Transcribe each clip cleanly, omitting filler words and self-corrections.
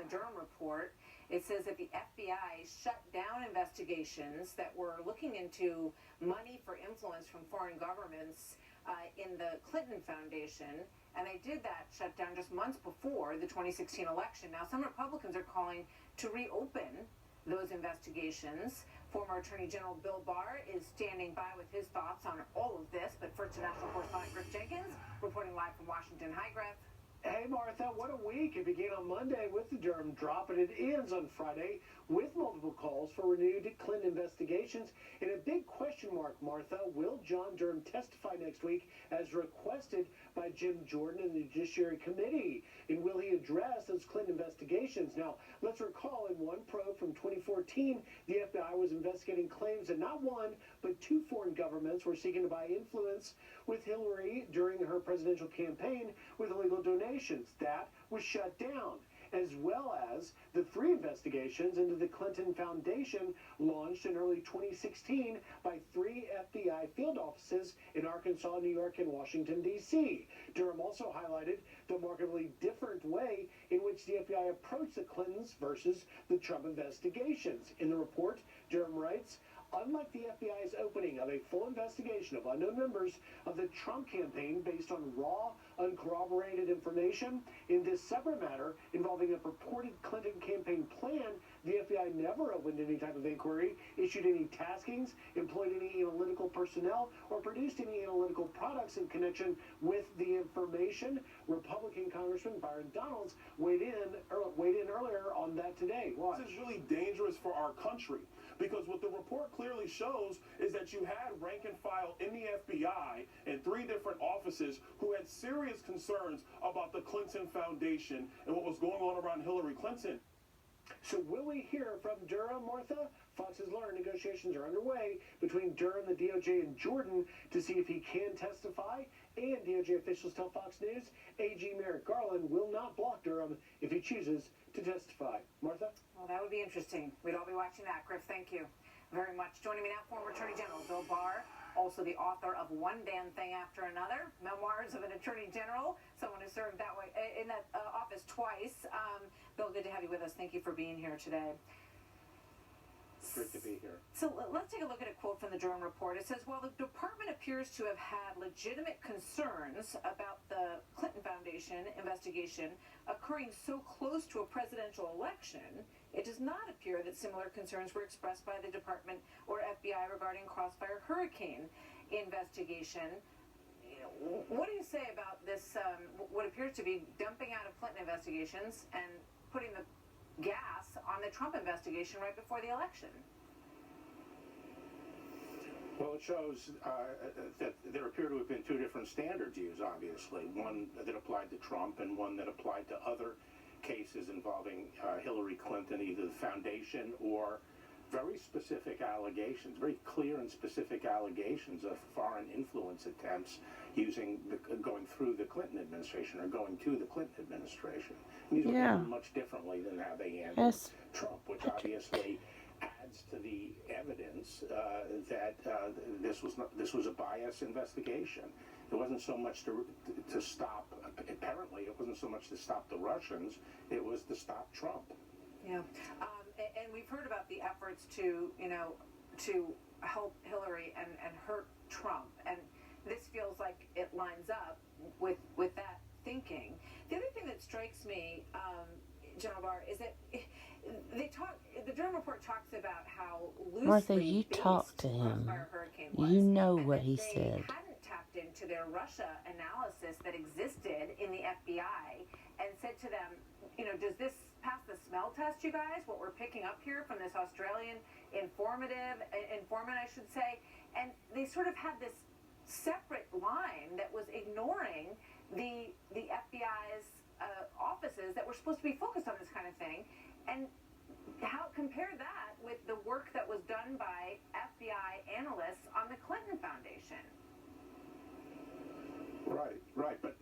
Durham report. It says that the FBI shut down investigations that were looking into money for influence from foreign governments in the Clinton Foundation. And they did that shutdown just months before the 2016 election. Now, some Republicans are calling to reopen those investigations. Former Attorney General Bill Barr is standing by with his thoughts on all of this. But first, to national correspondent Griff Jenkins, reporting live from Washington. Hi, Griff. Hey, Martha, what a week. It began on Monday with the Durham drop, and it ends on Friday with multiple calls for renewed Clinton investigations. And a big question mark, Martha, will John Durham testify next week as requested by Jim Jordan and the Judiciary Committee? And will he address those Clinton investigations? Now, let's recall in one probe from 2014, the FBI was investigating claims that not one, but two foreign governments were seeking to buy influence with Hillary during her presidential campaign with illegal donations. That was shut down, as well as the three investigations into the Clinton Foundation launched in early 2016 by three FBI field offices in Arkansas, New York, and Washington, D.C. Durham also highlighted the markedly different way in which the FBI approached the Clintons versus the Trump investigations. In the report, Durham writes, unlike the FBI's opening of a full investigation of unknown members of the Trump campaign based on raw, uncorroborated information, in this separate matter involving a purported Clinton campaign plan, the FBI never opened any type of inquiry, issued any taskings, employed any analytical personnel, or produced any analytical products in connection with the information. Republican Congressman Byron Donalds weighed in earlier on that today. Watch. This is really dangerous for our country, because what the report clearly shows is that you had rank and file in the FBI in three different offices who had serious concerns about the Clinton Foundation and what was going on around Hillary Clinton. So will we hear from Durham, Martha? Fox has learned negotiations are underway between Durham, the DOJ, and Jordan to see if he can testify. And DOJ officials tell Fox News AG Merrick Garland will not block Durham if he chooses to testify. Martha? Well, that would be interesting. We'd all be watching that. Griff, thank you very much. Joining me now, former Attorney General Bill Barr, also the author of One Damn Thing After Another, Memoirs of an Attorney General, someone who served that way in that office twice. Bill, good to have you with us. Thank you for being here today. Great to be here. So let's take a look at a quote from the Durham report. It says, while the department appears to have had legitimate concerns about the Clinton Foundation investigation occurring so close to a presidential election, it does not appear that similar concerns were expressed by the department or FBI regarding Crossfire Hurricane investigation. What do you say about this, what appears to be dumping out of Clinton investigations and putting the gas on the Trump investigation right before the election? Well, it shows that there appear to have been two different standards used, obviously. One that applied to Trump and one that applied to other cases involving Hillary Clinton, either the foundation or very specific allegations, very clear and specific allegations of foreign influence attempts going through the Clinton administration or going to the Clinton administration. And these were handled much differently than how they handled Trump, which obviously adds to the evidence that this was a bias investigation. It wasn't so much to stop. Apparently, it wasn't so much to stop the Russians. It was to stop Trump. Yeah, and we've heard about the efforts to help Hillary and hurt Trump, and this feels like it lines up with that thinking. The other thing that strikes me, General Barr, is that the Durham report talks about how loosely Martha, you talked to him. Crossfire Hurricane was, you know what he they said. Hadn't tapped into their Russia analysis that existed in the FBI and said to them, does this pass the smell test, you guys? What we're picking up here from this Australian informant, I should say. And they sort of had this separate line that was ignoring the FBI's offices that were supposed to be focused on this kind of thing. And compare that with the work that was done by FBI analysts on the Clinton Foundation. Right. But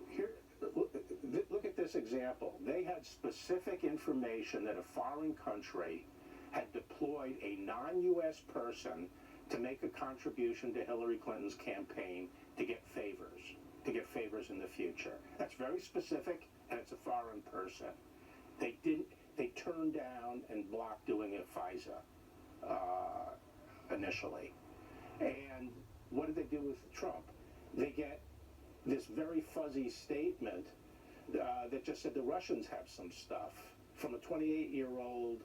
here, look at this example. They had specific information that a foreign country had deployed a non-U.S. person to make a contribution to Hillary Clinton's campaign to get favors in the future. That's very specific, and it's a foreign person. They didn't. turned down and blocked doing a FISA initially. And what did they do with Trump? They get this very fuzzy statement that just said the Russians have some stuff from a 28-year-old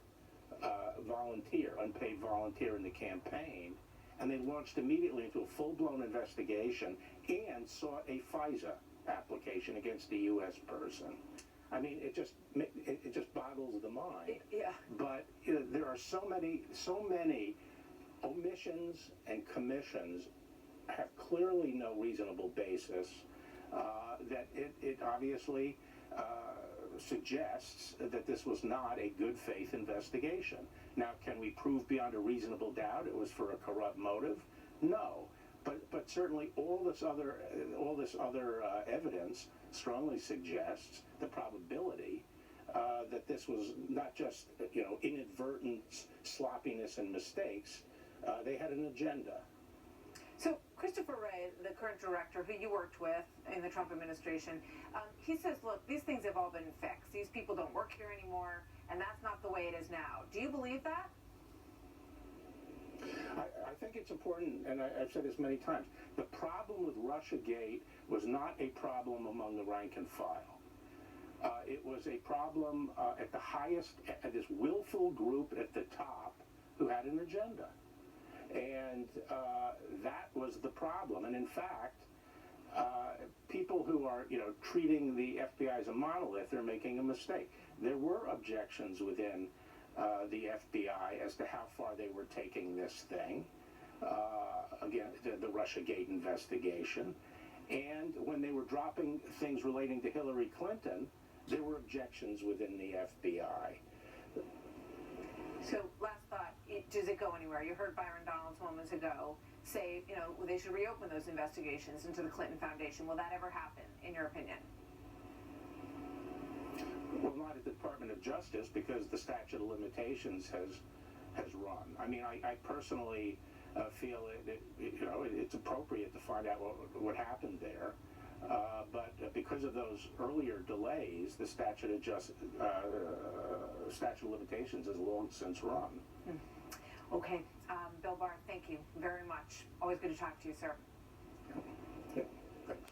volunteer, unpaid volunteer in the campaign, and they launched immediately into a full-blown investigation and sought a FISA application against a U.S. person. I mean, it just boggles the mind. Yeah. But there are so many omissions and commissions have clearly no reasonable basis. That it obviously suggests that this was not a good faith investigation. Now, can we prove beyond a reasonable doubt it was for a corrupt motive? No. But certainly all this other evidence strongly suggests the probability that this was not just inadvertent sloppiness and mistakes. They had an agenda. So Christopher Wray, the current director who you worked with in the Trump administration, he says, look, these things have all been fixed. These people don't work here anymore, and that's not the way it is now. Do you believe that? I think it's important, and I've said this many times, the problem with Russiagate was not a problem among the rank and file. It was a problem at the highest, at this willful group at the top who had an agenda. And that was the problem. And in fact, people who are, treating the FBI as a monolith are making a mistake. There were objections within the FBI as to how far they were taking this thing. Again, the Russiagate investigation. And when they were dropping things relating to Hillary Clinton, there were objections within the FBI. So last thought, does it go anywhere? You heard Byron Donalds moments ago say, they should reopen those investigations into the Clinton Foundation. Will that ever happen, in your opinion? Well, not at the Department of Justice, because the statute of limitations has run. I mean, I personally feel it's appropriate to find out what happened there. But because of those earlier delays, the statute of limitations has long since run. Okay. Bill Barr, thank you very much. Always good to talk to you, sir. Yeah. Thanks.